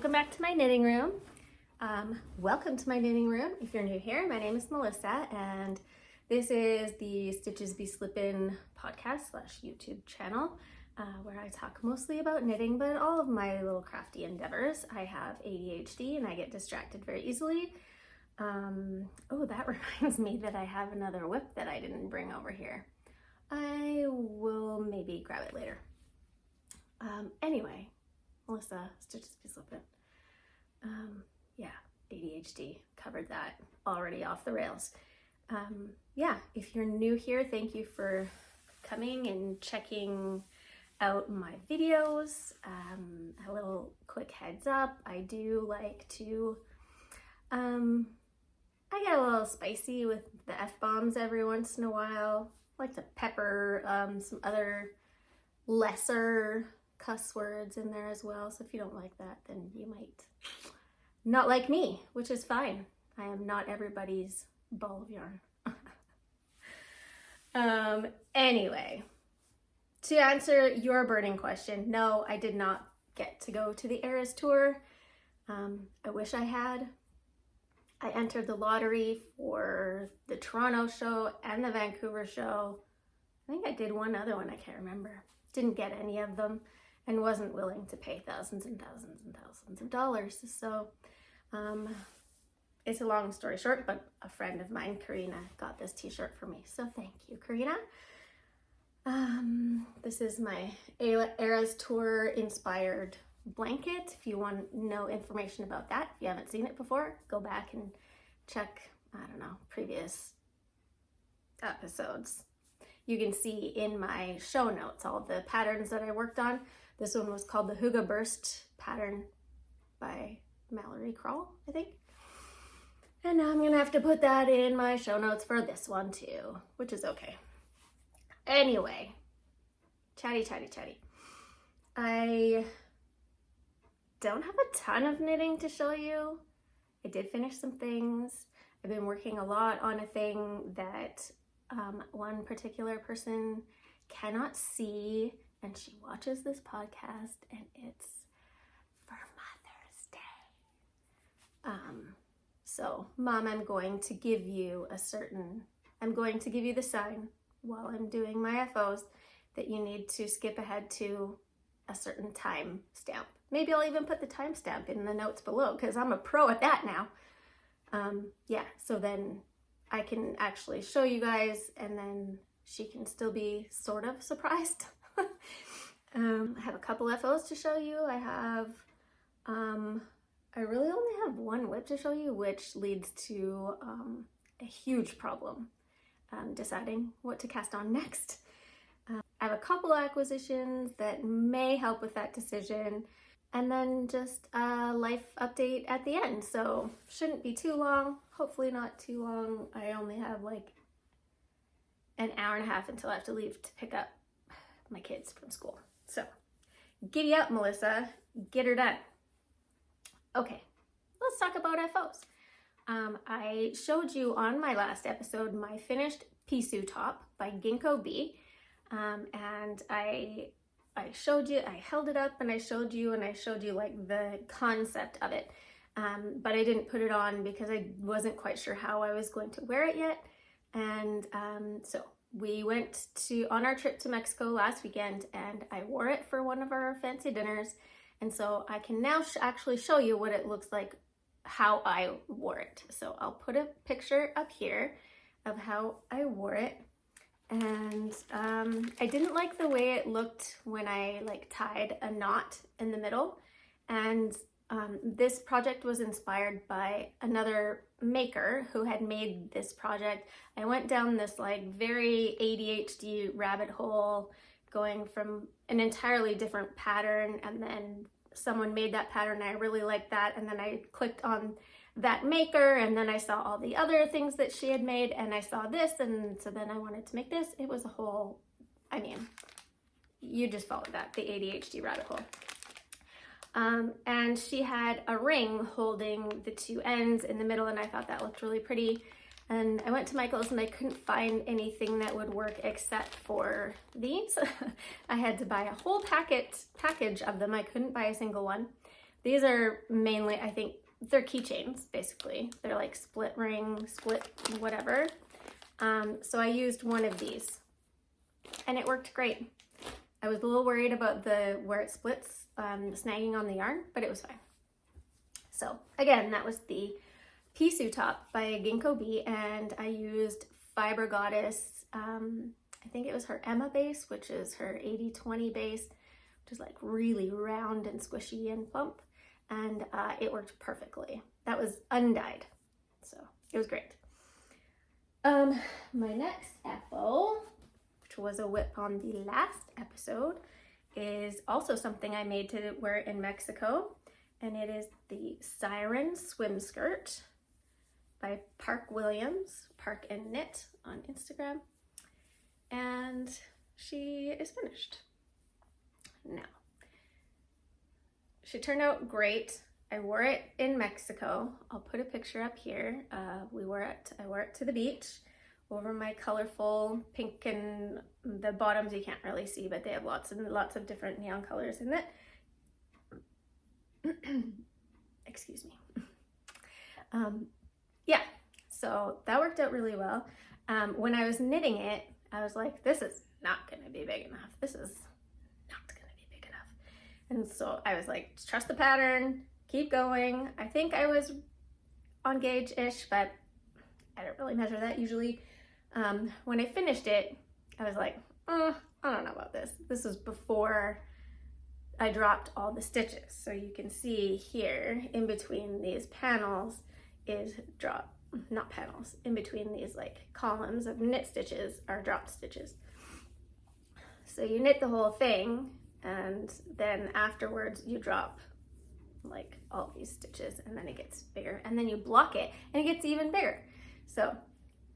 welcome back to my knitting room. Welcome to my knitting room. If you're new here, my name is Melissa and this is the Stitches Be Slippin' podcast / YouTube channel where I talk mostly about knitting, but all of my little crafty endeavors. I have ADHD and I get distracted very easily. Oh, that reminds me that I have another whip that I didn't bring over here. I will maybe grab it later. Anyway, Melissa, Stitches Be Slippin'. Yeah, ADHD, covered that already off the rails. Yeah, if you're new here, thank you for coming and checking out my videos. A little quick heads up, I do like to, I get a little spicy with the F-bombs every once in a while. I like to pepper some other lesser cuss words in there as well. So if you don't like that, then you might not like me, which is fine. I am not everybody's ball of yarn. Anyway, to answer your burning question, no, I did not get to go to the Eras tour. I wish I had. I entered the lottery for the Toronto show and the Vancouver show. I think I did one other one, I can't remember. Didn't get any of them and wasn't willing to pay thousands and thousands and thousands of dollars. So it's a long story short, but a friend of mine, Karina, got this t-shirt for me. So thank you, Karina. This is my Eras Tour inspired blanket. If you want to know information about that, if you haven't seen it before, go back and check, I don't know, previous episodes. You can see in my show notes all the patterns that I worked on. This one was called the Huga Burst pattern by Mallory Kroll, I think. And now I'm gonna have to put that in my show notes for this one too, which is okay. Anyway, chatty. I don't have a ton of knitting to show you. I did finish some things. I've been working a lot on a thing that one particular person cannot see, and she watches this podcast, and it's for Mother's Day. So Mom, I'm going to give you the sign while I'm doing my FOs that you need to skip ahead to a certain time stamp. Maybe I'll even put the timestamp in the notes below because I'm a pro at that now. Yeah, so then I can actually show you guys and then she can still be sort of surprised. I have a couple FOs to show you. I really only have one whip to show you, which leads to a huge problem deciding what to cast on next. I have a couple acquisitions that may help with that decision, and then just a life update at the end. So shouldn't be too long, hopefully not too long. I only have like an hour and a half until I have to leave to pick up my kids from school. So giddy up, Melissa, get her done. Okay, let's talk about FOs. I showed you on my last episode my finished Pisu top by Ginkgo Bee. And I showed you, I held it up and I showed you like the concept of it. But I didn't put it on because I wasn't quite sure how I was going to wear it yet. And so we went on our trip to Mexico last weekend and I wore it for one of our fancy dinners. And so I can now actually show you what it looks like, how I wore it. So I'll put a picture up here of how I wore it. And I didn't like the way it looked when I like tied a knot in the middle. And this project was inspired by another maker who had made this project. I went down this like very ADHD rabbit hole, going from an entirely different pattern, and then someone made that pattern and I really liked that, and then I clicked on that maker and then I saw all the other things that she had made and I saw this, and so then I wanted to make this. It was a whole, I mean, you just followed that, the ADHD rabbit hole. And she had a ring holding the two ends in the middle and I thought that looked really pretty. And I went to Michael's and I couldn't find anything that would work except for these. I had to buy a whole package of them. I couldn't buy a single one. These are mainly, I think, they're keychains, basically. They're like split ring, split whatever. So I used one of these and it worked great. I was a little worried about where it splits, snagging on the yarn, but it was fine. So again, that was the Pisu top by Ginkgo Bee, and I used Fiber Goddess, I think it was her Emma base, which is her 80/20 base, which is like really round and squishy and plump, and it worked perfectly. That was undyed, so it was great. My next FO, which was a whip on the last episode, is also something I made to wear in Mexico, and it is the Siren Swim Skirt by Park Williams, Park and Knit on Instagram, and she is finished now. She turned out great. I wore it in Mexico. I'll put a picture up here. I wore it to the beach over my colorful pink, and the bottoms you can't really see, but they have lots and lots of different neon colors in it. Excuse me. Yeah, so that worked out really well. When I was knitting it, I was like, this is not gonna be big enough. This is not gonna be big enough. And so I was like, trust the pattern, keep going. I think I was on gauge-ish, but I don't really measure that usually. When I finished it, I was like, I don't know about this. This was before I dropped all the stitches. So you can see here in between these panels is not panels, in between these like columns of knit stitches are dropped stitches. So you knit the whole thing, and then afterwards you drop like all these stitches, and then it gets bigger, and then you block it and it gets even bigger. So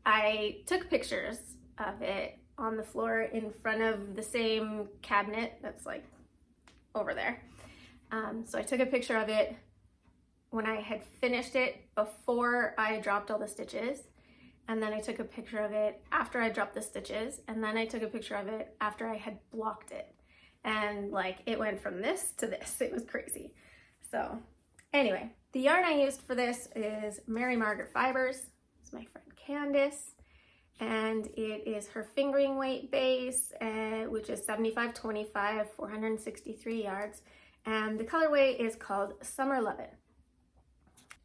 I took pictures of it on the floor in front of the same cabinet that's like over there. So I took a picture of it when I had finished it before I dropped all the stitches, and then I took a picture of it after I dropped the stitches, and then I took a picture of it after I had blocked it. And like it went from this to this. It was crazy. So anyway, the yarn I used for this is Mary Margaret Fibers. It's my friend Candace, and it is her fingering weight base, which is 75/25, 463 yards, and the colorway is called Summer Lovin'.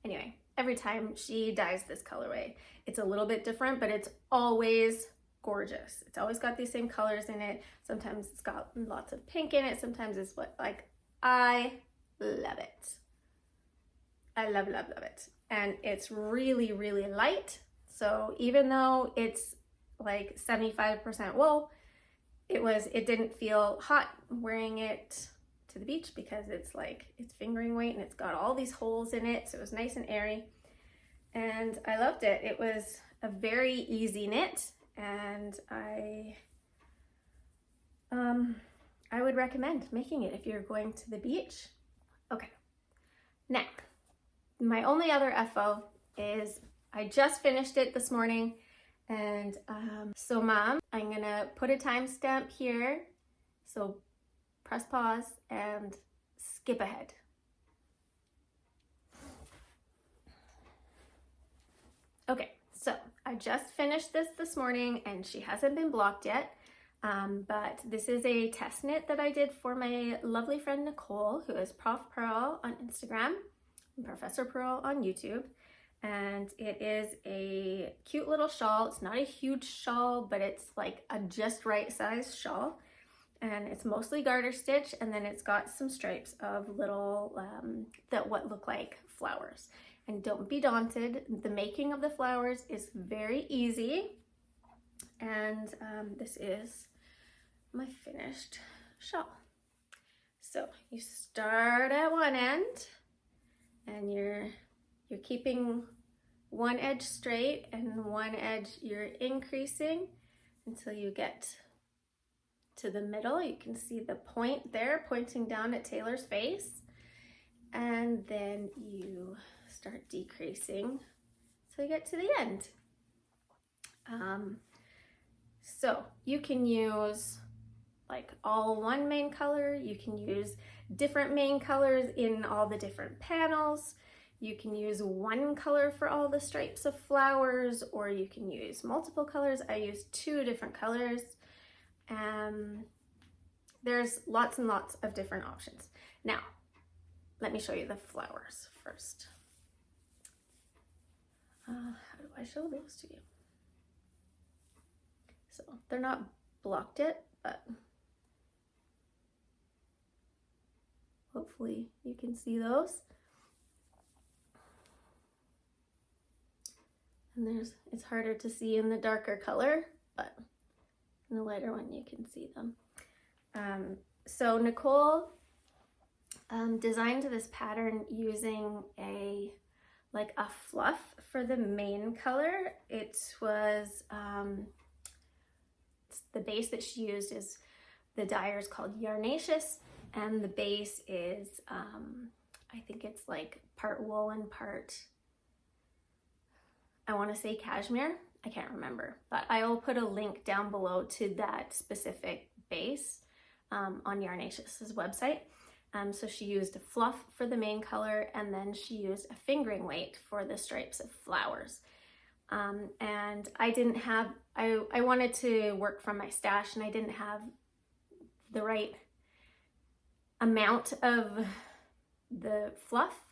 Anyway, every time she dyes this colorway, it's a little bit different, but it's always gorgeous. It's always got these same colors in it. Sometimes it's got lots of pink in it. Sometimes it's I love it. I love, love, love it. And it's really, really light. So even though it's like 75% wool, it didn't feel hot wearing it to the beach because it's fingering weight and it's got all these holes in it. So it was nice and airy. And I loved it. It was a very easy knit, and I would recommend making it if you're going to the beach. Okay, now my only other FO is I just finished it this morning, and so Mom, I'm gonna put a timestamp here, so press pause and skip ahead. Okay, so I just finished this morning, and she hasn't been blocked yet, but this is a test knit that I did for my lovely friend Nicole, who is Prof Pearl on Instagram and Professor Pearl on YouTube. And it is a cute little shawl. It's not a huge shawl, but it's like a just right size shawl. And it's mostly garter stitch, and then it's got some stripes of little, what look like flowers. And don't be daunted. The making of the flowers is very easy. And this is my finished shawl. So you start at one end, and you're keeping one edge straight and one edge you're increasing until you get to the middle. You can see the point there pointing down at Taylor's face, and then you start decreasing till you get to the end. So you can use like all one main color. You can use different main colors in all the different panels. You can use one color for all the stripes of flowers, or you can use multiple colors. I use 2 different colors. There's lots and lots of different options. Now, let me show you the flowers first. How do I show those to you? So they're not blocked yet, but hopefully you can see those. And it's harder to see in the darker color, but in the lighter one you can see them. So Nicole designed this pattern using a fluff for the main color. It was the base that she used is, the dyer is called Yarnaceous, and the base is I think it's like part wool and part, I want to say cashmere. I can't remember, but I will put a link down below to that specific base on Yarnaceous's website. So she used a fluff for the main color, and then she used a fingering weight for the stripes of flowers. And I didn't have, I wanted to work from my stash, and I didn't have the right amount of the fluff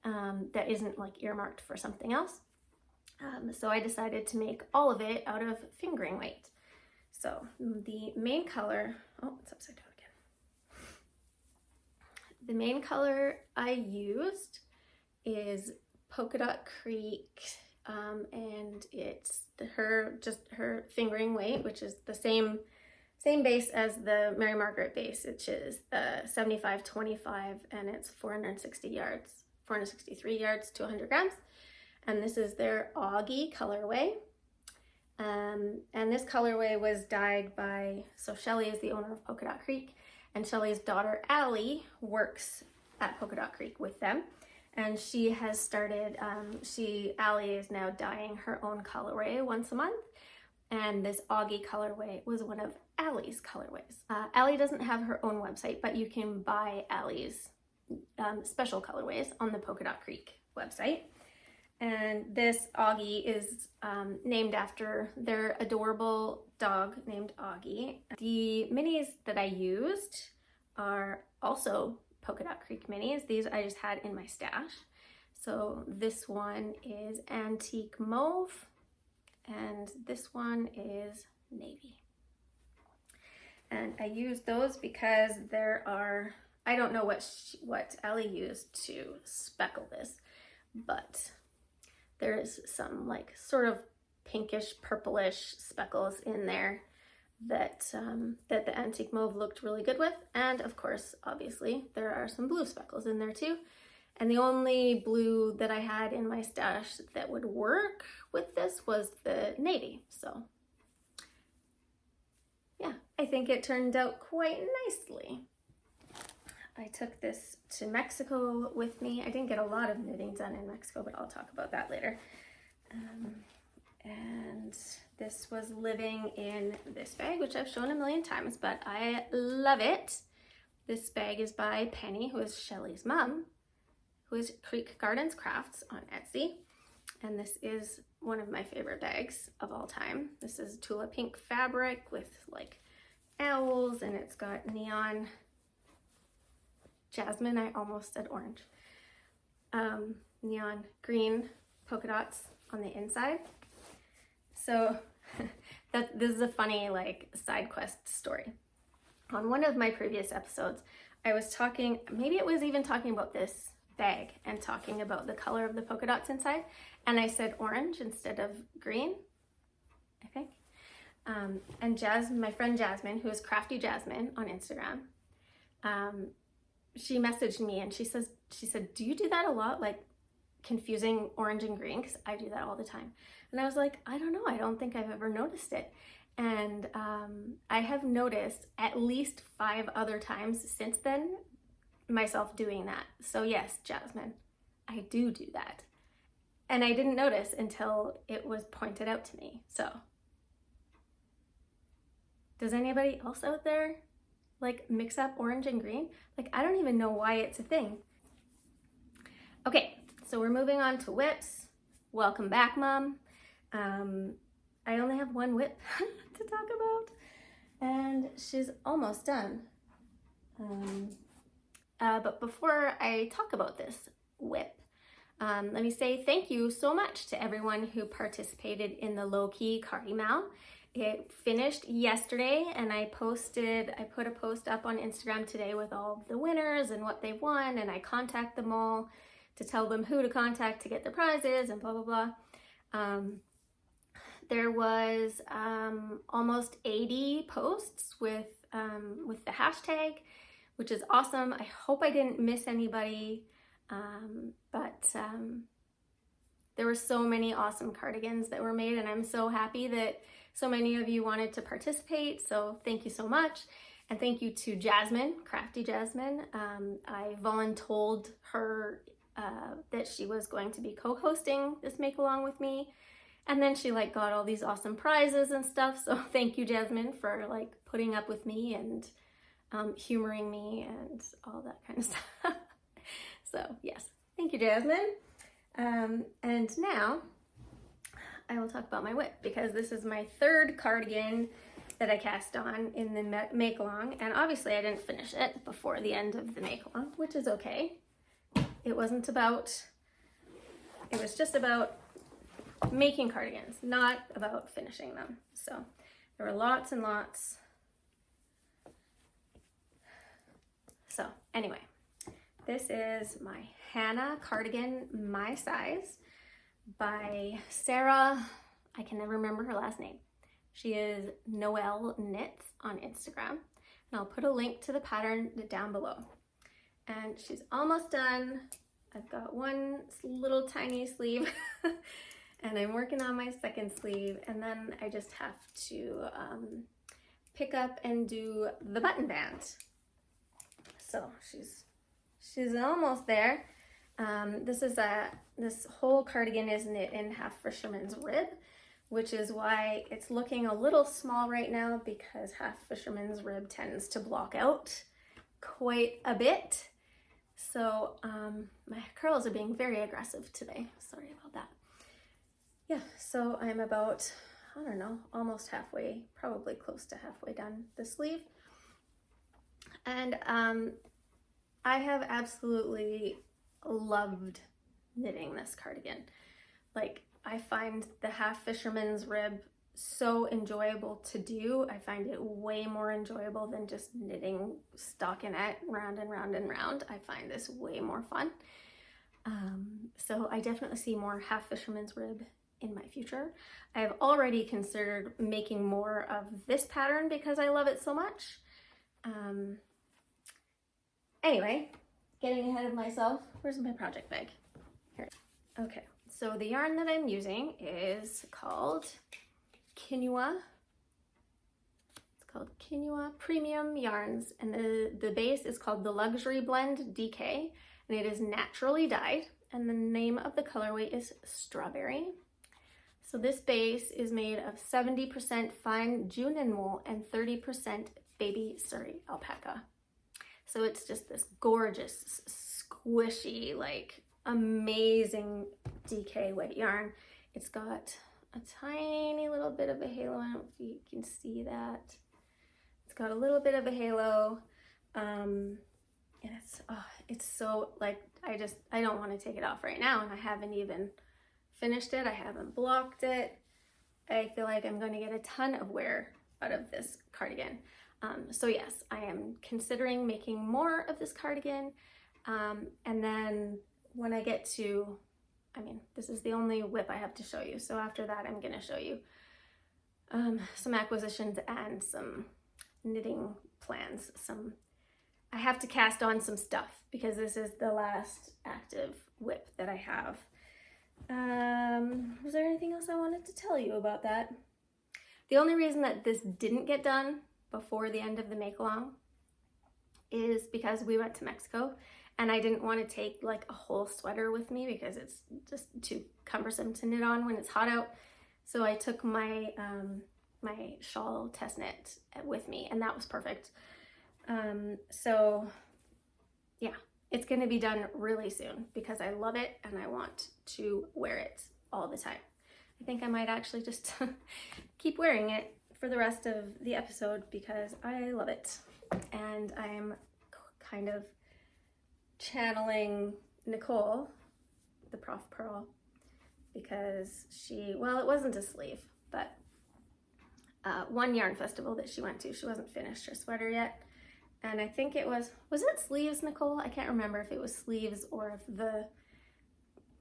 that isn't like earmarked for something else. So I decided to make all of it out of fingering weight. So the main color, oh, it's upside down again. The main color I used is Polka Dot Creek, and it's her fingering weight, which is the same base as the Mary Margaret base, which is 75-25, and it's 463 yards to 100 grams. And this is their Augie colorway. And this colorway was dyed by, so Shelly is the owner of Polka Dot Creek, and Shelly's daughter Allie works at Polka Dot Creek with them. And she has started, Allie is now dyeing her own colorway once a month. And this Augie colorway was one of Allie's colorways. Allie doesn't have her own website, but you can buy Allie's special colorways on the Polka Dot Creek website. And this Augie is named after their adorable dog named Augie. The minis that I used are also Polka Dot Creek minis. These I just had in my stash. So this one is Antique Mauve, and this one is Navy. And I use those because there are, I don't know what Ellie used to speckle this, but there is some like sort of pinkish purplish speckles in there that that the Antique Mauve looked really good with. And of course, obviously, there are some blue speckles in there too. And the only blue that I had in my stash that would work with this was the navy. So yeah, I think it turned out quite nicely. I took this to Mexico with me. I didn't get a lot of knitting done in Mexico, but I'll talk about that later. And this was living in this bag, which I've shown a million times, but I love it. This bag is by Penny, who is Shelly's mom, who is Creek Gardens Crafts on Etsy. And this is one of my favorite bags of all time. This is Tula Pink fabric with like owls, and it's got neon jasmine, I almost said orange, neon green polka dots on the inside. So this is a funny like side quest story. On one of my previous episodes, I was talking, maybe it was even talking about this bag and talking about the color of the polka dots inside, and I said orange instead of green, I think. And Jasmine, my friend Jasmine, who is Crafty Jasmine on Instagram, she messaged me and she said, do you do that a lot? Like confusing orange and green? Because I do that all the time. And I was like, I don't know. I don't think I've ever noticed it. And I have noticed at least 5 other times since then myself doing that. So yes, Jasmine, I do that. And I didn't notice until it was pointed out to me. So Does anybody else out there like mix up orange and green? Like, I don't even know why it's a thing. Okay, so we're moving on to whips. Welcome back, Mom. I only have one whip to talk about, and she's almost done. But before I talk about this whip, let me say thank you so much to everyone who participated in the low-key Cardi Mal. It finished yesterday, and I put a post up on Instagram today with all the winners and what they won, and I contact them all to tell them who to contact to get their prizes and blah, blah, blah. There was almost 80 posts with the hashtag, which is awesome. I hope I didn't miss anybody, but there were so many awesome cardigans that were made, and I'm so happy that so many of you wanted to participate, so thank you so much. And thank you to Jasmine, Crafty Jasmine. I voluntold her that she was going to be co-hosting this make along with me, and then she like got all these awesome prizes and stuff, so thank you, Jasmine, for like putting up with me and humoring me and all that kind of stuff. So yes, thank you, Jasmine. And now I will talk about my whip, because this is my third cardigan that I cast on in the make along, and obviously I didn't finish it before the end of the make along, which is okay. It was just about making cardigans, not about finishing them. So there were lots and lots. So anyway, this is my Hannah cardigan, My Size, by Sarah. I can never remember her last name. She is Noelle Knits on Instagram, and I'll put a link to the pattern down below. And she's almost done. I've got one little tiny sleeve and I'm working on my second sleeve, and then I just have to pick up and do the button band. So she's almost there. This whole cardigan is knit in half fisherman's rib, which is why it's looking a little small right now, because half fisherman's rib tends to block out quite a bit. So my curls are being very aggressive today. Sorry about that. Yeah, so I'm about, I don't know, almost halfway, probably close to halfway done the sleeve. And I have absolutely loved knitting this cardigan. Like, I find the half fisherman's rib so enjoyable to do. I find it way more enjoyable than just knitting stockinette round and round and round. I find this way more fun. So I definitely see more half fisherman's rib in my future. I've already considered making more of this pattern because I love it so much. Anyway, getting ahead of myself. Where's my project bag? Here. Okay, so the yarn that I'm using is called Quinoa. It's called Quinoa Premium Yarns, and the base is called the Luxury Blend DK, and it is naturally dyed, and the name of the colorway is Strawberry. So this base is made of 70% fine Junin wool and 30% baby Surrey alpaca. So it's just this gorgeous, squishy, like amazing DK wet yarn. It's got a tiny little bit of a halo. I don't know if you can see that. It's got a little bit of a halo. And it's so, like, I don't want to take it off right now, and I haven't even finished it. I haven't blocked it. I feel like I'm going to get a ton of wear out of this cardigan. So yes, I am considering making more of this cardigan. And then when I get to, this is the only whip I have to show you. So after that, I'm going to show you some acquisitions and some knitting plans. I have to cast on some stuff because this is the last active whip that I have. Was there anything else I wanted to tell you about that? The only reason that this didn't get done before the end of the make along is because we went to Mexico and I didn't want to take like a whole sweater with me because it's just too cumbersome to knit on when it's hot out. So I took my my shawl test knit with me, and that was perfect. So yeah, it's going to be done really soon because I love it and I want to wear it all the time. I think I might actually just keep wearing it for the rest of the episode because I love it. And I'm kind of channeling Nicole, the Prof Pearl, because she, well, it wasn't a sleeve, but one yarn festival that she went to, she wasn't finished her sweater yet. And I think it was it sleeves, Nicole? I can't remember if it was sleeves or if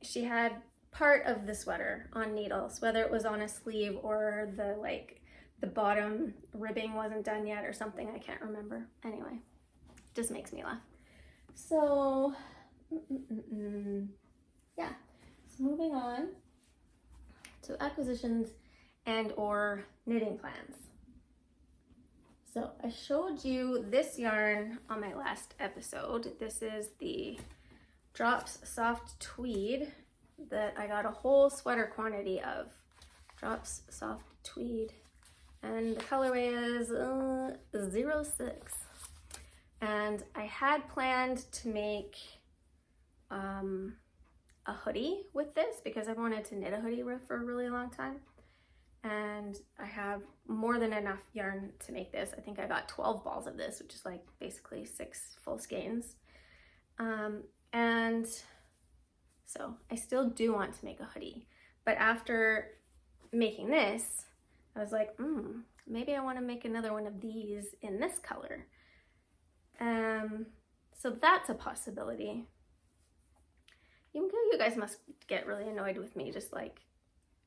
she had part of the sweater on needles, whether it was on a sleeve or the bottom ribbing wasn't done yet or something, I can't remember. Anyway, just makes me laugh. So, yeah, so moving on to acquisitions and or knitting plans. So I showed you this yarn on my last episode. This is the Drops Soft Tweed that I got a whole sweater quantity of. Drops Soft Tweed. And the colorway is 06. And I had planned to make a hoodie with this because I wanted to knit a hoodie for a really long time. And I have more than enough yarn to make this. I think I got 12 balls of this, which is like basically 6 full skeins. And so I still do want to make a hoodie. But after making this, I was like, maybe I want to make another one of these in this color. So that's a possibility. You guys must get really annoyed with me just like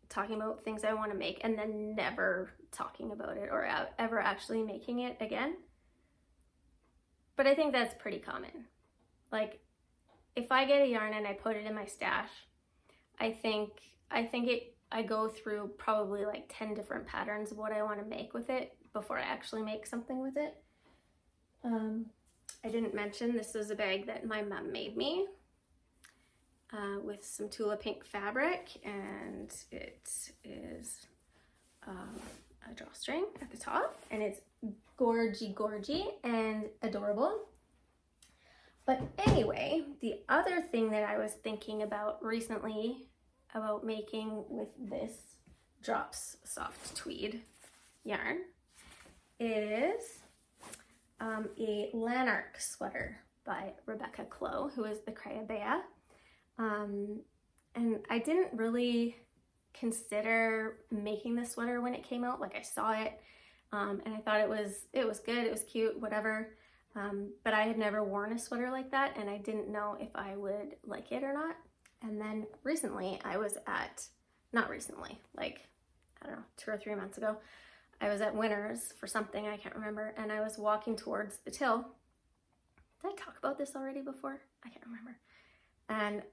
talking about things I want to make and then never talking about it or ever actually making it again. But I think that's pretty common. Like, if I get a yarn and I put it in my stash, I go through probably like 10 different patterns of what I want to make with it before I actually make something with it. I didn't mention this is a bag that my mom made me. With some Tula Pink fabric, and it is a drawstring at the top, and it's gorgy and adorable. But anyway, the other thing that I was thinking about recently about making with this Drops Soft Tweed yarn is a Lanark sweater by Rebecca Clow, who is the Crayabea. And I didn't really consider making this sweater when it came out. Like, I saw it, and I thought it was good, it was cute, whatever. But I had never worn a sweater like that, and I didn't know if I would like it or not. And then recently I was at, not recently, like, I don't know, 2 or 3 months ago, I was at Winners for something, I can't remember, and I was walking towards the till. Did I talk about this already before? I can't remember. And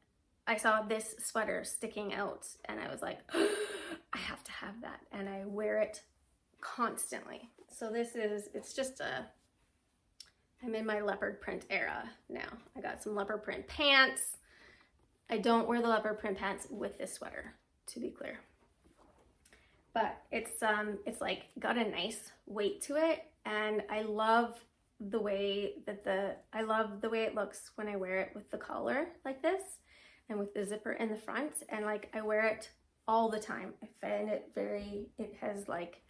I saw this sweater sticking out and I was like, I have to have that. And I wear it constantly. So it's just I'm in my leopard print era now. I got some leopard print pants. I don't wear the leopard print pants with this sweater, to be clear. But it's like got a nice weight to it, and I love the way it looks when I wear it with the collar like this and with the zipper in the front, and like I wear it all the time. I find it it has like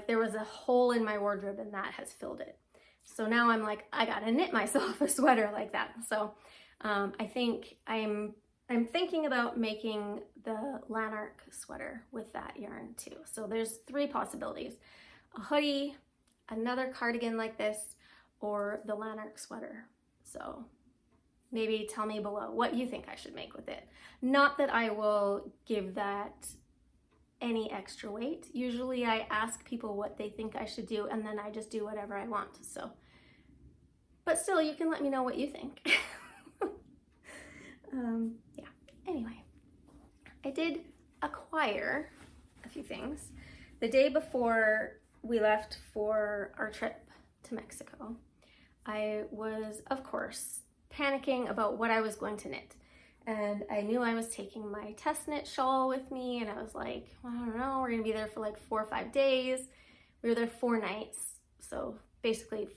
there was a hole in my wardrobe and that has filled it. So now I'm like, I gotta knit myself a sweater like that. So I think I'm thinking about making the Lanark sweater with that yarn too. So there's 3 possibilities: a hoodie, another cardigan like this, or the Lanark sweater. So maybe tell me below what you think I should make with it. Not that I will give that any extra weight. Usually I ask people what they think I should do and then I just do whatever I want. So, but still, you can let me know what you think. Yeah, anyway, I did acquire a few things. The day before we left for our trip to Mexico, I was, of course, panicking about what I was going to knit. and I knew I was taking my test knit shawl with me, and I was like, well, I don't know, we're gonna be there for like 4 or 5 days. We were there 4 nights, so basically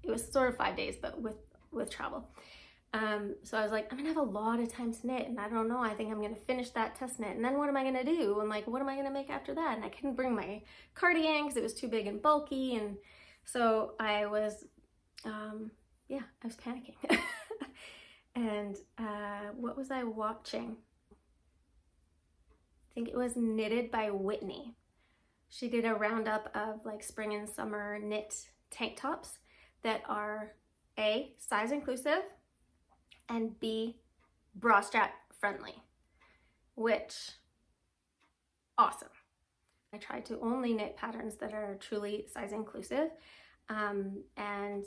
it was sort of 5 days, but with travel. So I was like, I'm gonna have a lot of time to knit, and I don't know, I think I'm gonna finish that test knit, and then what am I gonna do? And like, what am I gonna make after that? And I couldn't bring my cardigan because it was too big and bulky, and so I was, yeah, I was panicking. And what was I watching? I think it was Knitted by Whitney. She did a roundup of like spring and summer knit tank tops that are A, size inclusive, and B, bra strap friendly, which, awesome. I try to only knit patterns that are truly size inclusive, and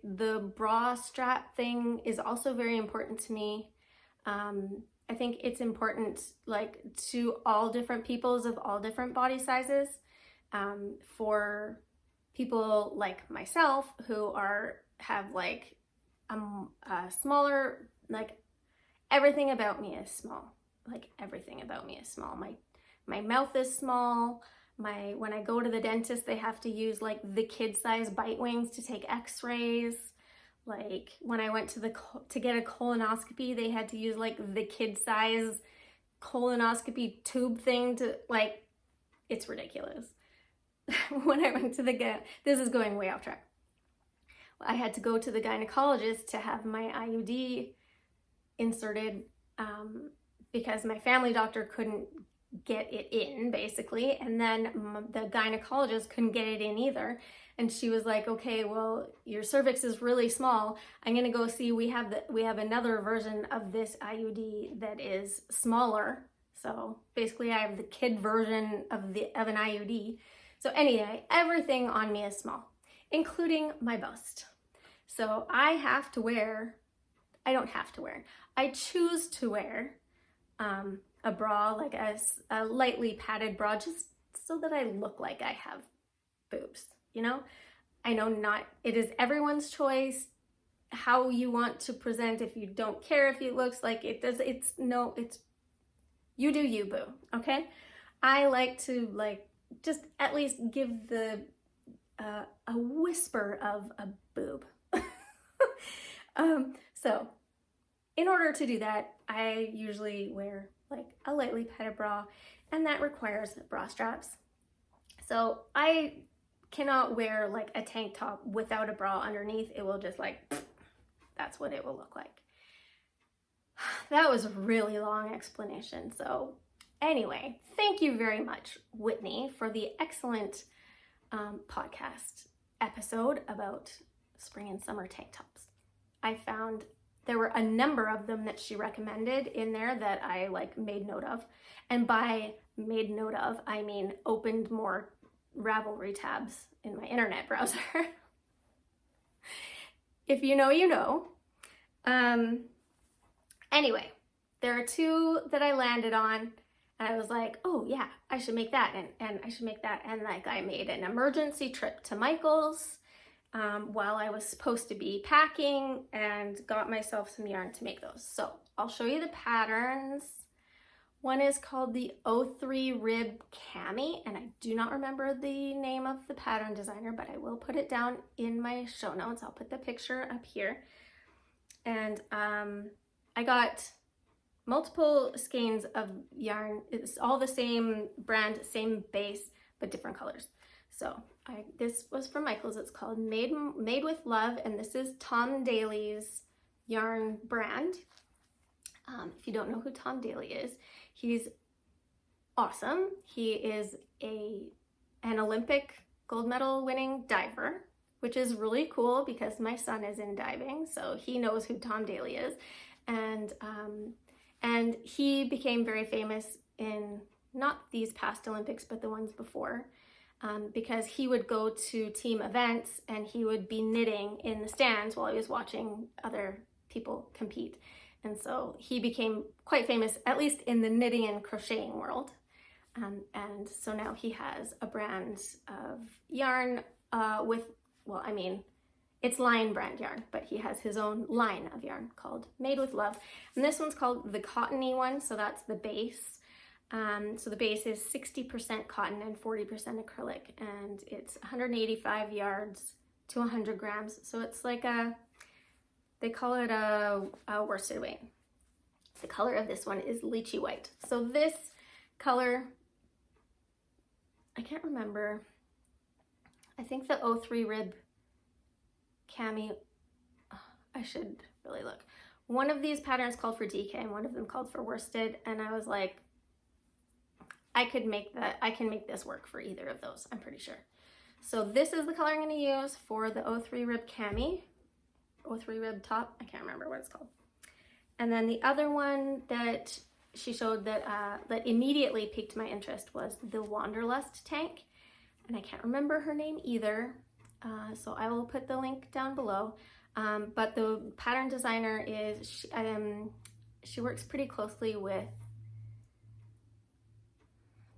the bra strap thing is also very important to me. I think it's important like to all different peoples of all different body sizes. For people like myself who have like smaller, like everything about me is small. Like everything about me is small. My mouth is small. When I go to the dentist, they have to use like the kid size bite wings to take x-rays. Like when I went to get a colonoscopy, they had to use like the kid size colonoscopy tube thing to, like, it's ridiculous. When I went to this is going way off track. I had to go to the gynecologist to have my IUD inserted because my family doctor couldn't get it in, basically, and then the gynecologist couldn't get it in either, and she was like, okay, well, your cervix is really small, I'm gonna go see, we have another version of this IUD that is smaller. So basically I have the kid version of an IUD. So anyway, everything on me is small, including my bust. So I choose to wear a bra, like a lightly padded bra, just so that I look like I have boobs, you know? I know it is everyone's choice how you want to present. If you don't care if it looks like it does, you do you, boo, okay? I like to like just at least give a whisper of a boob. So in order to do that, I usually wear like a lightly padded bra, and that requires bra straps. So I cannot wear like a tank top without a bra underneath. It will just like, that's what it will look like. That was a really long explanation. So anyway, thank you very much, Whitney, for the excellent podcast episode about spring and summer tank tops. I found there were a number of them that she recommended in there that I like made note of. And by made note of, I mean opened more Ravelry tabs in my internet browser. If you know, you know. Anyway, there are 2 that I landed on, and I was like, oh yeah, I should make that, and I should make that. And like I made an emergency trip to Michael's while I was supposed to be packing, and got myself some yarn to make those. So I'll show you the patterns. One is called the O3 Rib Cami, and I do not remember the name of the pattern designer, but I will put it down in my show notes. I'll put the picture up here. And I got multiple skeins of yarn. It's all the same brand, same base, but different colors. So this was from Michael's. It's called Made with Love, and this is Tom Daly's yarn brand. If you don't know who Tom Daly is, he's awesome. He is an Olympic gold medal winning diver, which is really cool because my son is in diving, so he knows who Tom Daly is. And he became very famous in not these past Olympics, but the ones before, because he would go to team events and he would be knitting in the stands while he was watching other people compete. And so he became quite famous, at least in the knitting and crocheting world. And so now he has a brand of yarn with, well, I mean, It's Lion Brand yarn, but he has his own line of yarn called Made with Love. And this one's called the cottony one, so that's the base. So the base is 60% cotton and 40% acrylic, and it's 185 yards to 100 grams. So it's like they call it a worsted weight. The color of this one is lychee white. So this color, I can't remember. I think the 03 rib cami, I should really look. One of these patterns called for DK and one of them called for worsted, and I was like, I can make this work for either of those, I'm pretty sure. So this is the color I'm going to use for the 03 rib cami, 03 rib top, I can't remember what it's called. And then the other one that she showed that immediately piqued my interest was the Wanderlust tank, and I can't remember her name either. So I will put the link down below. But the pattern designer is, she works pretty closely with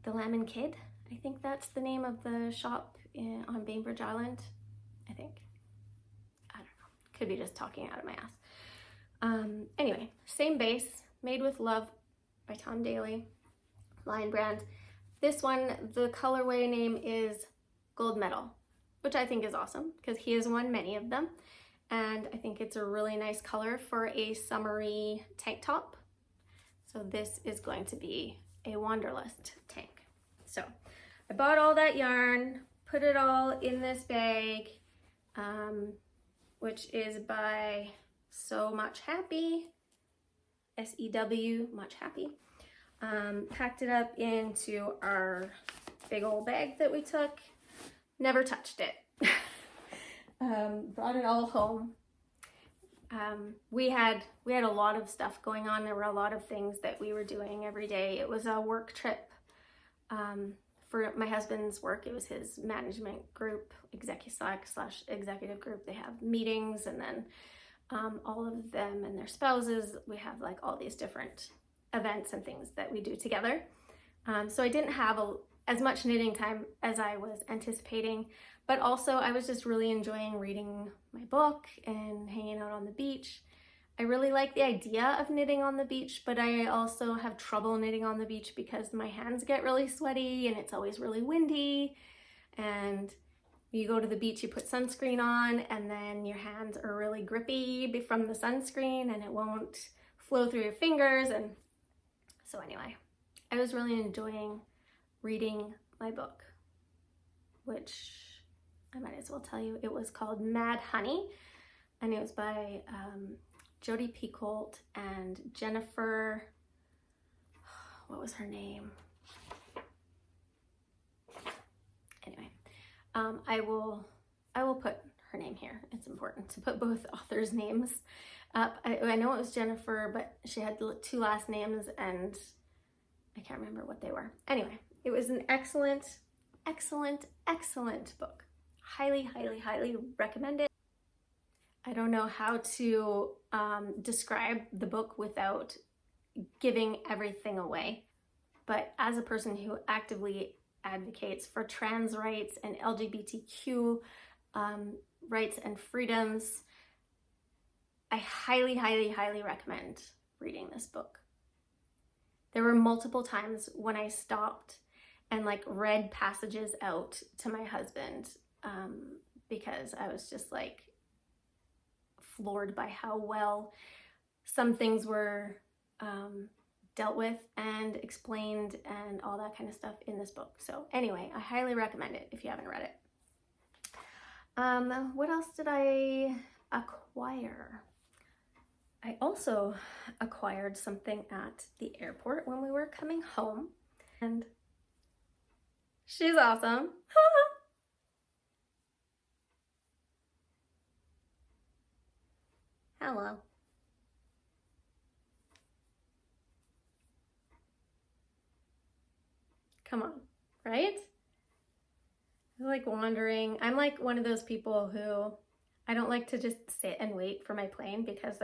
the Lamb & Kid. I think that's the name of the shop on Bainbridge Island, I think. I don't know, could be just talking out of my ass. Anyway, same base, Made with Love by Tom Daley, Lion Brand. This one, the colorway name is Gold Medal, which I think is awesome because he has won many of them. And I think it's a really nice color for a summery tank top. So this is going to be a Wanderlust tank. So I bought all that yarn, put it all in this bag, which is by So Much Happy, S-E-W, Much Happy. Packed it up into our big old bag that we took. Never touched it. Brought it all home. We had a lot of stuff going on. There were a lot of things that we were doing every day. It was a work trip. For my husband's work, it was his management group, executive group. They have meetings, and then all of them and their spouses, we have like all these different events and things that we do together. So I didn't have as much knitting time as I was anticipating, but also I was just really enjoying reading my book and hanging out on the beach. I really like the idea of knitting on the beach, but I also have trouble knitting on the beach because my hands get really sweaty and it's always really windy. And you go to the beach, you put sunscreen on, and then your hands are really grippy from the sunscreen and it won't flow through your fingers. And so anyway, I was really enjoying reading my book, which I might as well tell you, it was called Mad Honey, and it was by Jodi Picoult and Jennifer, what was her name? Anyway, I will put her name here. It's important to put both authors' names up. I know it was Jennifer, but she had 2 last names and I can't remember what they were. Anyway, it was an excellent, excellent, excellent book. Highly, highly, highly recommend it. I don't know how to describe the book without giving everything away, but as a person who actively advocates for trans rights and LGBTQ rights and freedoms, I highly, highly, highly recommend reading this book. There were multiple times when I stopped and like read passages out to my husband because I was just like floored by how well some things were dealt with and explained and all that kind of stuff in this book. So anyway, I highly recommend it if you haven't read it. What else did I acquire? I also acquired something at the airport when we were coming home, and she's awesome. Hello. Come on, right? I like wandering. I'm like one of those people who I don't like to just sit and wait for my plane because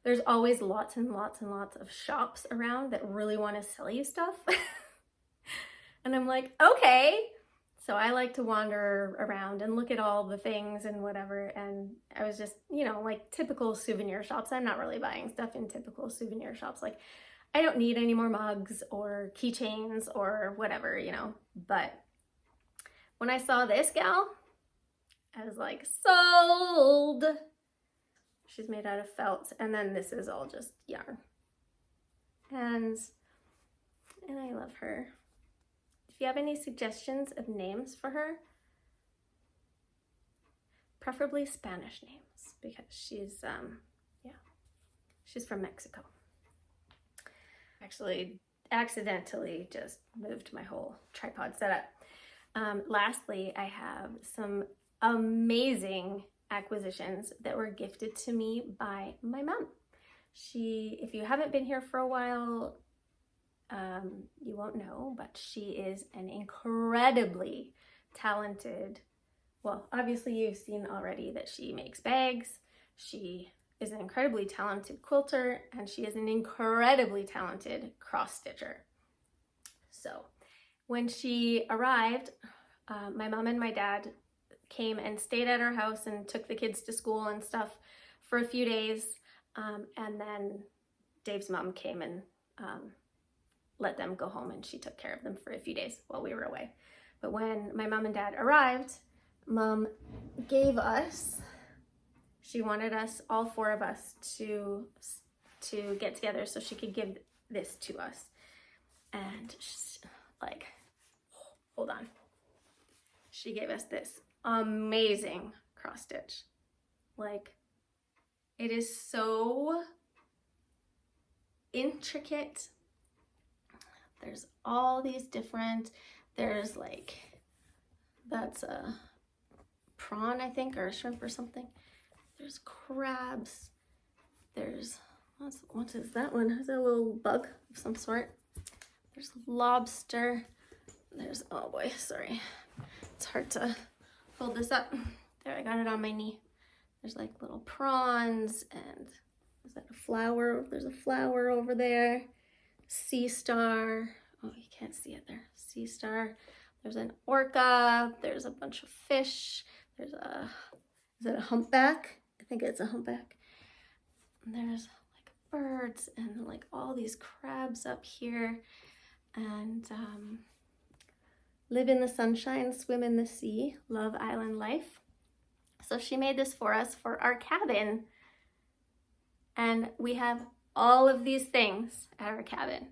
there's always lots and lots and lots of shops around that really want to sell you stuff. And I'm like, okay, So I like to wander around and look at all the things and whatever. And I was just, you know, like typical souvenir shops. I'm not really buying stuff in typical souvenir shops. Like I don't need any more mugs or keychains or whatever, you know. But when I saw this gal, I was like, sold. She's made out of felt. And then this is all just yarn. And I love her. If you have any suggestions of names for her, preferably Spanish names, because she's she's from Mexico. Actually, accidentally just moved my whole tripod setup. Lastly, I have some amazing acquisitions that were gifted to me by my mom. If you haven't been here for a while, you won't know, but she is an incredibly talented, well, obviously you've seen already that she makes bags. She is an incredibly talented quilter, and she is an incredibly talented cross stitcher. So when she arrived, my mom and my dad came and stayed at our house and took the kids to school and stuff for a few days. And then Dave's mom came and let them go home, and she took care of them for a few days while we were away. But when my mom and dad arrived, Mom gave us, she wanted us, all four of us, to get together so she could give this to us. And like, hold on. She gave us this amazing cross stitch. Like, it is so intricate. There's all these different, there's like, that's a prawn, I think, or a shrimp or something. There's crabs. There's, what is that one? Is that a little bug of some sort? There's lobster. There's, oh boy, sorry. It's hard to hold this up. There, I got it on my knee. There's like little prawns, and is that a flower? There's a flower over there. Sea star. Oh, you can't see it there. Sea star. There's an orca. There's a bunch of fish. There's a, is it a humpback? I think it's a humpback. And there's like birds and like all these crabs up here. And live in the sunshine, swim in the sea, love island life. So she made this for us for our cabin. And we have all of these things at our cabin.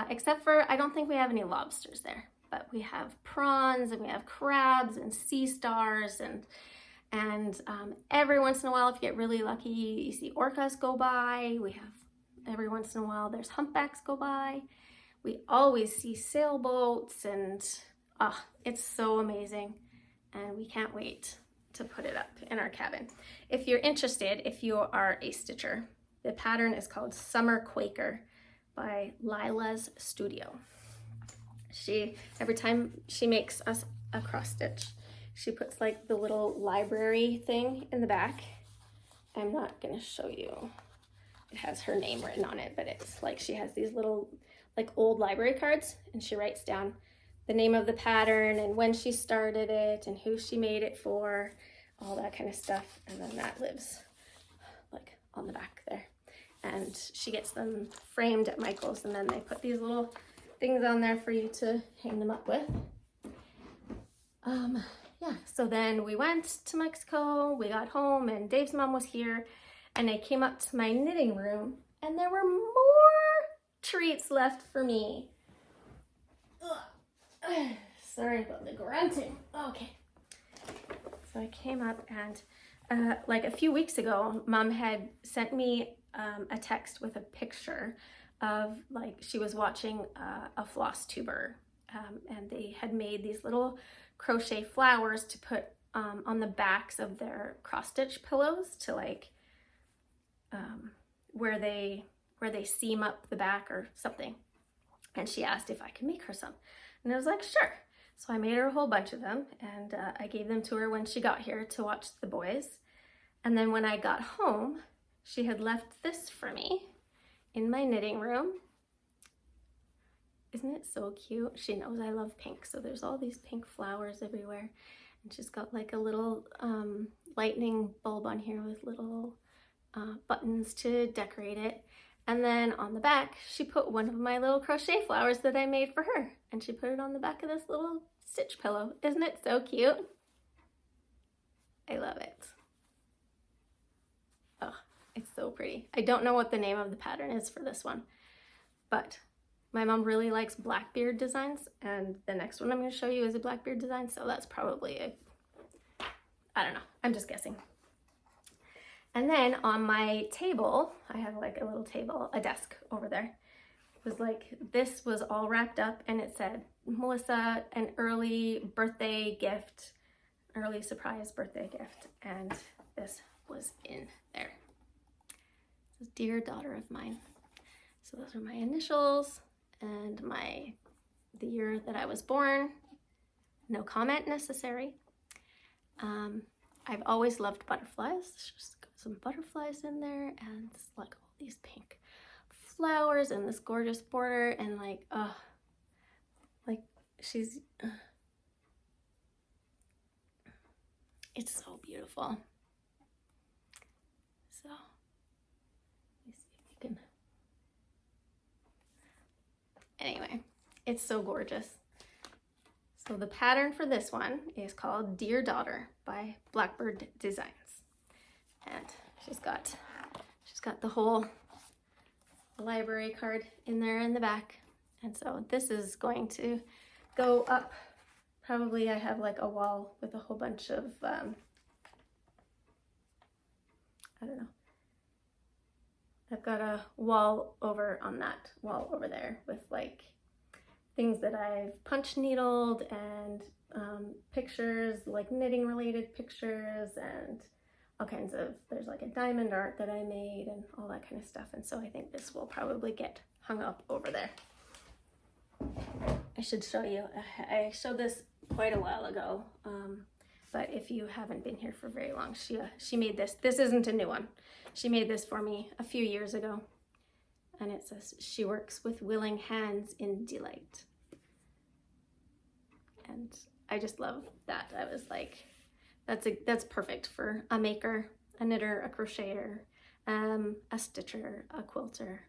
Except for, I don't think we have any lobsters there. But we have prawns, and we have crabs and sea stars, and every once in a while, if you get really lucky, you see orcas go by. We have, every once in a while, there's humpbacks go by. We always see sailboats, and it's so amazing. And we can't wait to put it up in our cabin. If you're interested, if you are a stitcher, the pattern is called Summer Quaker by Lila's Studio. Every time she makes us a cross stitch, she puts like the little library thing in the back. I'm not gonna show you. It has her name written on it, but it's like she has these little like old library cards, and she writes down the name of the pattern and when she started it and who she made it for, all that kind of stuff. And then that lives like on the back there. And she gets them framed at Michael's, and then they put these little things on there for you to hang them up with. Yeah, so then we went to Mexico, we got home, and Dave's mom was here, and I came up to my knitting room, and there were more treats left for me. Ugh. Sorry about the grunting. Okay. So I came up, and like a few weeks ago, Mom had sent me a text with a picture of, like, she was watching a floss tuber, and they had made these little crochet flowers to put on the backs of their cross stitch pillows, to like where they seam up the back or something. And she asked if I could make her some, and I was like, sure. So I made her a whole bunch of them, and I gave them to her when she got here to watch the boys. And then when I got home, she had left this for me in my knitting room. Isn't it so cute? She knows I love pink, so there's all these pink flowers everywhere. And she's got like a little lightning bulb on here with little buttons to decorate it. And then on the back, she put one of my little crochet flowers that I made for her. And she put it on the back of this little stitch pillow. Isn't it so cute? I love it. Oh, it's so pretty. I don't know what the name of the pattern is for this one, but my mom really likes Blackbeard designs, and the next one I'm going to show you is a Blackbeard design, so that's probably a, I don't know, I'm just guessing. And then on my table, I have like a little table, a desk over there. It was like, this was all wrapped up and it said, Melissa, an early birthday gift, early surprise birthday gift. And this was in there. This is dear daughter of mine. So those are my initials and the year that I was born. No comment necessary. I've always loved butterflies. Just got some butterflies in there and like all these pink flowers and this gorgeous border and like, she's, it's so beautiful. So, let me see if you can, anyway, it's so gorgeous. So the pattern for this one is called Dear Daughter by Blackbeard Designs. And she's got the whole library card in there in the back. And so this is going to go up. Probably I have like a wall with a whole bunch of, I don't know. I've got a wall over on that wall over there with like things that I've punch needled and pictures, like knitting related pictures and all kinds of, there's like a diamond art that I made and all that kind of stuff. And so I think this will probably get hung up over there. I should show you, I showed this quite a while ago, but if you haven't been here for very long, she made this. This isn't a new one. She made this for me a few years ago. And it says, she works with willing hands in delight. And I just love that. I was like, that's perfect for a maker, a knitter, a crocheter, a stitcher, a quilter,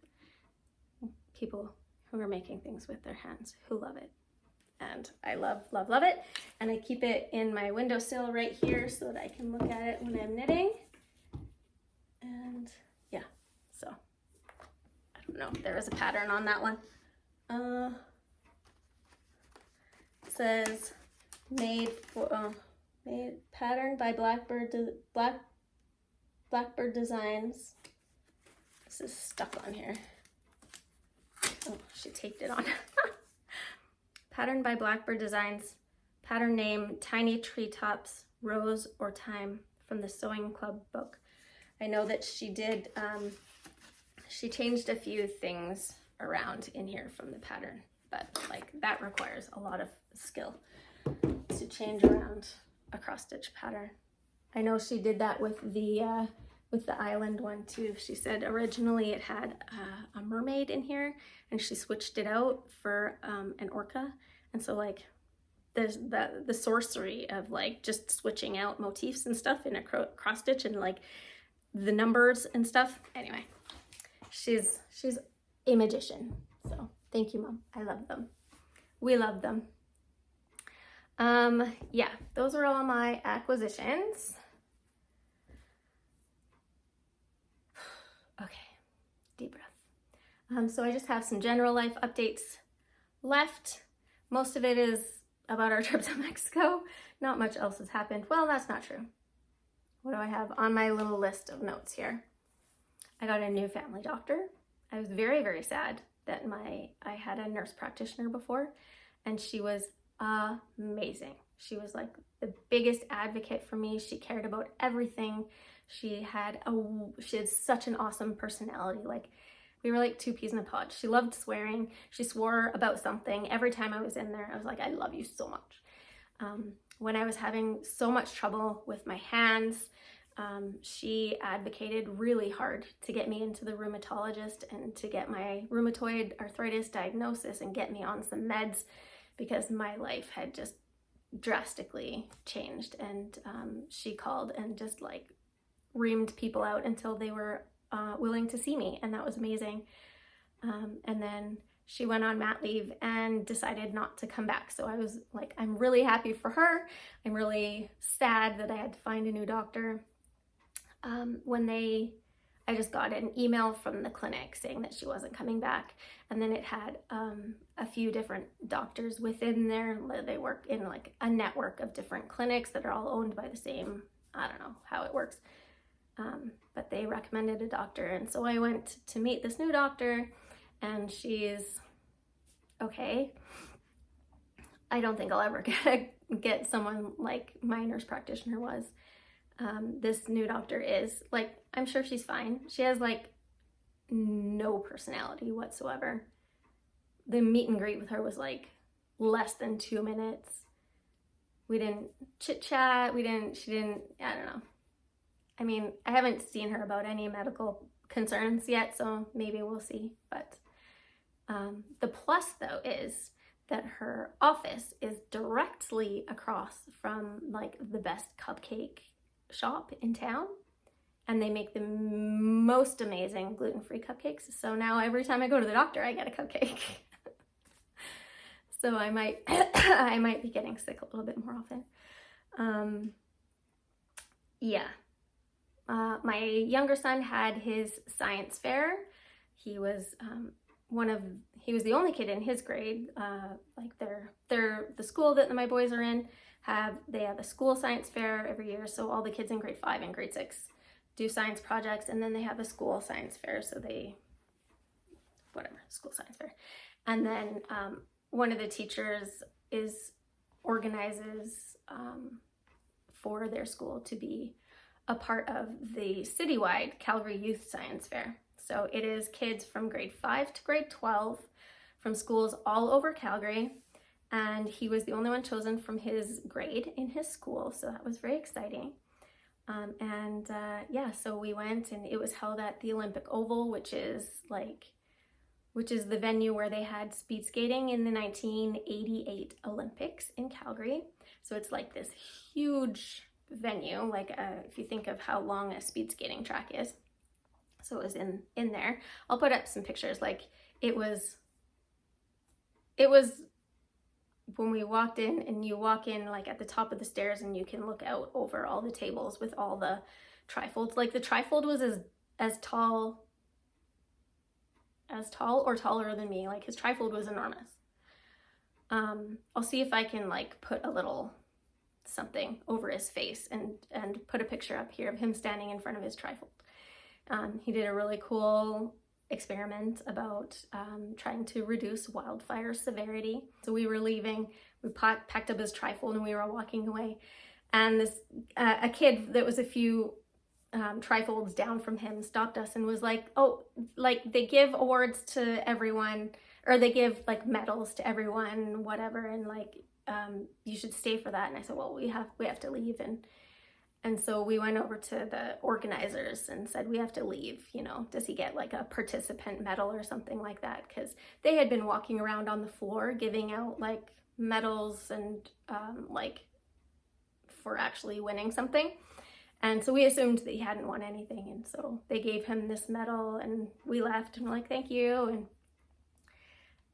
people who are making things with their hands, who love it. And I love, love, love it. And I keep it in my windowsill right here so that I can look at it when I'm knitting. And yeah, so I don't know if there is a pattern on that one. It says made pattern by Blackbeard Designs. This is stuck on here. Oh, she taped it on. Pattern by Blackbeard Designs. Pattern name Tiny Treetops, Rose or Thyme from the Sewing Club book. I know that she did, she changed a few things around in here from the pattern, but like that requires a lot of skill to change around a cross stitch pattern. I know she did that with the island one too. She said originally it had a mermaid in here and she switched it out for an orca. And so like there's the sorcery of like just switching out motifs and stuff in a cross stitch and like the numbers and stuff. Anyway, she's a magician. So thank you, Mom. I love them. We love them. Yeah, those are all my acquisitions. Okay, deep breath. So I just have some general life updates left. Most of it is about our trip to Mexico. Not much else has happened. Well, that's not true. What do I have on my little list of notes here? I got a new family doctor. I was very, very sad that I had a nurse practitioner before, and she was amazing. She was like the biggest advocate for me. She cared about everything. She had such an awesome personality. Like we were like two peas in a pod. She loved swearing. She swore about something. Every time I was in there, I was like, I love you so much. When I was having so much trouble with my hands, She advocated really hard to get me into the rheumatologist and to get my rheumatoid arthritis diagnosis and get me on some meds, because my life had just drastically changed. And she called and just like reamed people out until they were willing to see me, and that was amazing. And then she went on mat leave and decided not to come back. So I was like, I'm really happy for her. I'm really sad that I had to find a new doctor. I just got an email from the clinic saying that she wasn't coming back. And then it had a few different doctors within there. They work in like a network of different clinics that are all owned by the same, I don't know how it works. But they recommended a doctor. And so I went to meet this new doctor, and she's okay. I don't think I'll ever get someone like my nurse practitioner was. This new doctor is like, I'm sure she's fine. She has like no personality whatsoever. The meet and greet with her was like less than 2 minutes. We didn't chit chat. I don't know. I mean, I haven't seen her about any medical concerns yet, so maybe we'll see. But the plus though is that her office is directly across from like the best cupcake shop in town, and they make the most amazing gluten-free cupcakes. So now every time I go to the doctor, I get a cupcake. So I might I might be getting sick a little bit more often. Yeah. My younger son had his science fair. He was he was the only kid in his grade. Like the school that my boys are in they have a school science fair every year. So all the kids in grade 5 and grade 6 do science projects, and then they have a school science fair. So school science fair. And then one of the teachers organizes for their school to be a part of the citywide Calgary Youth Science Fair. So it is kids from grade 5 to grade 12 from schools all over Calgary. And he was the only one chosen from his grade in his school. So that was very exciting. So we went, and it was held at the Olympic Oval, which is the venue where they had speed skating in the 1988 Olympics in Calgary. So it's like this huge venue, like if you think of how long a speed skating track is. So it was in there. I'll put up some pictures. Like it was when we walked in, and you walk in like at the top of the stairs, and you can look out over all the tables with all the trifolds. Like the trifold was as tall or taller than me. Like his trifold was enormous. I'll see if I can like put a little something over his face and put a picture up here of him standing in front of his trifold. He did a really cool experiment about trying to reduce wildfire severity. So we were leaving, we packed up his trifold, and we were walking away, and this a kid that was a few trifolds down from him stopped us and was like, oh, like they give awards to everyone, or they give like medals to everyone, whatever, and like you should stay for that. And I said, well, we have to leave. And so we went over to the organizers and said, we have to leave, does he get like a participant medal or something like that? Because they had been walking around on the floor giving out like medals and like for actually winning something. And so we assumed that he hadn't won anything. And so they gave him this medal, and we left and we're like, thank you.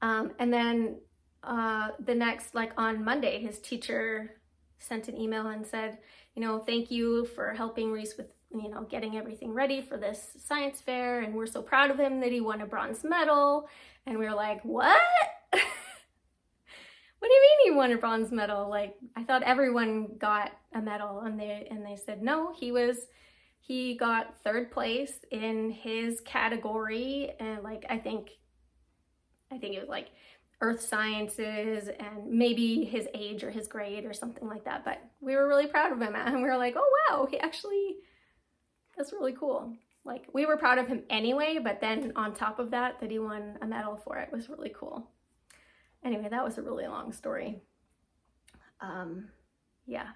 And then the next, like on Monday, his teacher sent an email and said, thank you for helping Reese with, getting everything ready for this science fair. And we're so proud of him that he won a bronze medal. And we were like, what? What do you mean he won a bronze medal? Like, I thought everyone got a medal. And they said, no, he got 3rd place in his category. And like, I think it was like earth sciences, and maybe his age or his grade or something like that. But we were really proud of him, and we were like, oh wow, that's really cool. Like, we were proud of him anyway, but then on top of that he won a medal for it was really cool. Anyway, that was a really long story. Yeah.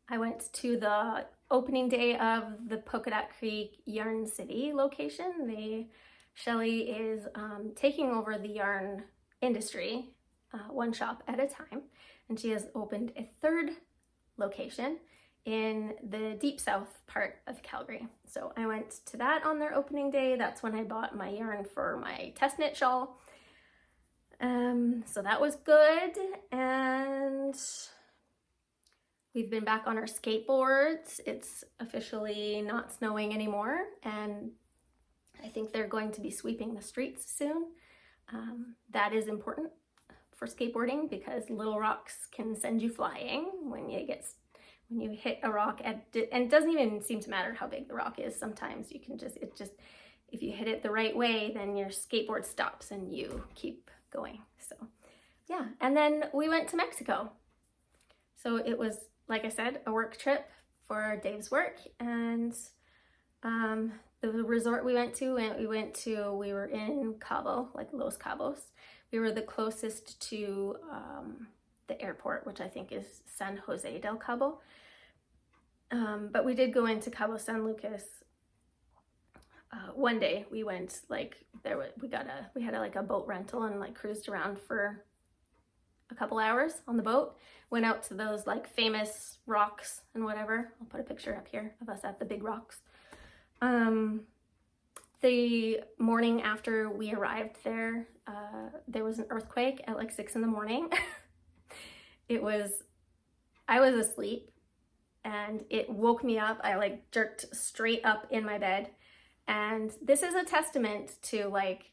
I went to the opening day of the Polka Dot Creek Yarn City location. Shelly is taking over the yarn industry one shop at a time, and she has opened a third location in the deep south part of Calgary. So I went to that on their opening day. That's when I bought my yarn for my test knit shawl. So that was good, and we've been back on our skateboards. It's officially not snowing anymore, and I think they're going to be sweeping the streets soon. That is important for skateboarding because little rocks can send you flying when you hit a rock, and it doesn't even seem to matter how big the rock is. Sometimes you can if you hit it the right way, then your skateboard stops and you keep going. So yeah, and then we went to Mexico. So it was, like I said, a work trip for Dave's work, and the resort we went to, we were in Cabo, like Los Cabos. We were the closest to the airport, which I think is San Jose del Cabo. But we did go into Cabo San Lucas. One day we went, we had a boat rental and like cruised around for a couple hours on the boat. Went out to those like famous rocks and whatever. I'll put a picture up here of us at the big rocks. The morning after we arrived there, there was an earthquake at like 6 in the morning. I was asleep and it woke me up. I like jerked straight up in my bed. And this is a testament to like,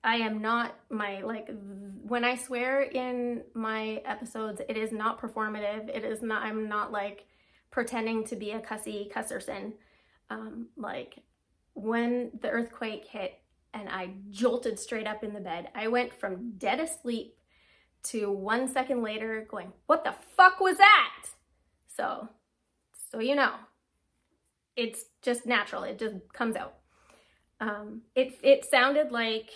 I am not when I swear in my episodes, it is not performative. I'm not like pretending to be a cusserson. Like when the earthquake hit and I jolted straight up in the bed, I went from dead asleep to 1 second later going, what the fuck was that? So you know, it's just natural. It just comes out. It sounded like,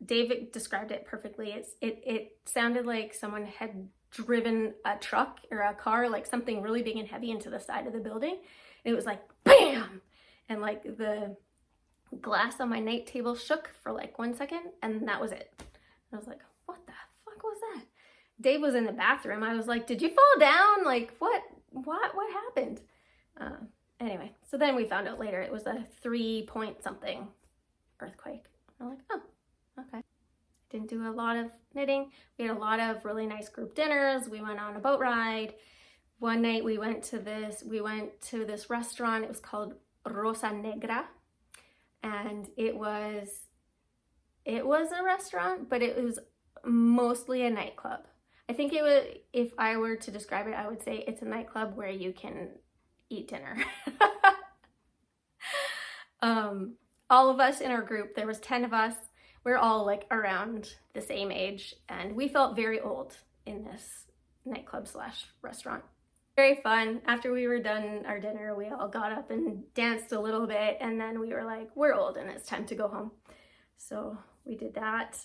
David described it perfectly. It sounded like someone had driven a truck or a car, like something really big and heavy, into the side of the building. And it was like, bam! And like the glass on my night table shook for like 1 second, and that was it. And I was like, what the fuck was that? Dave was in the bathroom. I was like, did you fall down? Like, what happened? Anyway, so then we found out later it was a 3-point something earthquake. I'm like, oh, okay. Didn't do a lot of knitting. We had a lot of really nice group dinners. We went on a boat ride. One night we went to this restaurant. It was called Rosa Negra. And it was a restaurant, but it was mostly a nightclub. I think it was, if I were to describe it, I would say it's a nightclub where you can eat dinner. All of us in our group, there was 10 of us. We're all like around the same age, and we felt very old in this nightclub / restaurant. Very fun. After we were done our dinner, we all got up and danced a little bit, and then we were like, we're old and it's time to go home. So we did that.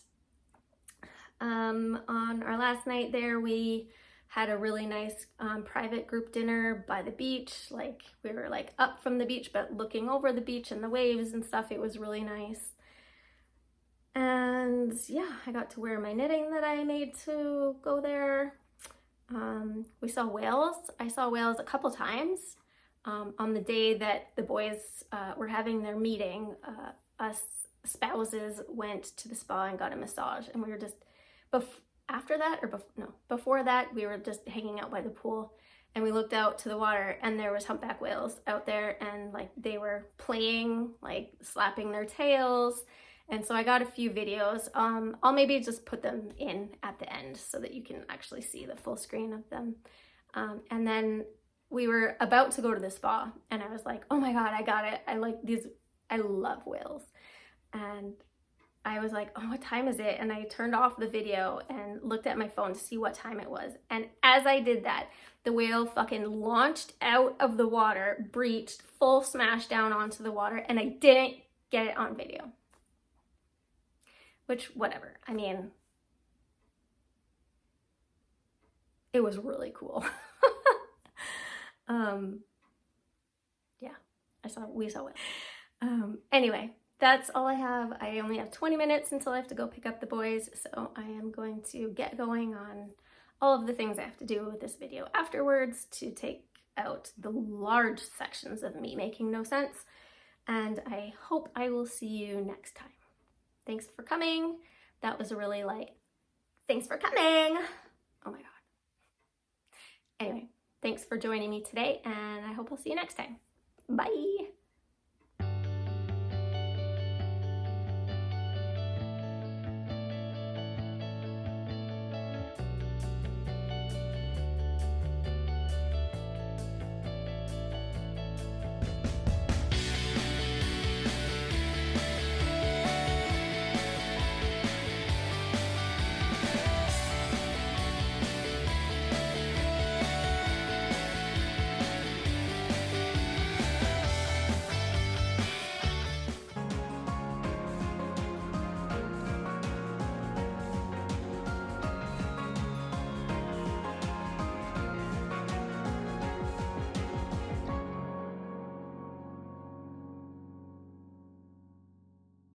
On our last night there, we had a really nice private group dinner by the beach. Like we were like up from the beach, but looking over the beach and the waves and stuff. It was really nice. And yeah, I got to wear my knitting that I made to go there. We saw whales. I saw whales a couple times. On the day that the boys were having their meeting, us spouses went to the spa and got a massage, and we were just, before that, we were just hanging out by the pool, and we looked out to the water, and there was humpback whales out there, and like they were playing, like slapping their tails. And so I got a few videos. I'll maybe just put them in at the end so that you can actually see the full screen of them. And then we were about to go to the spa, and I was like, oh my God, I got it. I love whales. And I was like, oh, what time is it? And I turned off the video and looked at my phone to see what time it was. And as I did that, the whale fucking launched out of the water, breached, full smash down onto the water, and I didn't get it on video. Which, whatever. I mean, it was really cool. We saw whales. Anyway, that's all I have. I only have 20 minutes until I have to go pick up the boys, so I am going to get going on all of the things I have to do with this video afterwards to take out the large sections of me making no sense, and I hope I will see you next time. Thanks for coming. That was really thanks for coming. Oh my God. Anyway, thanks for joining me today, and I hope I'll see you next time. Bye.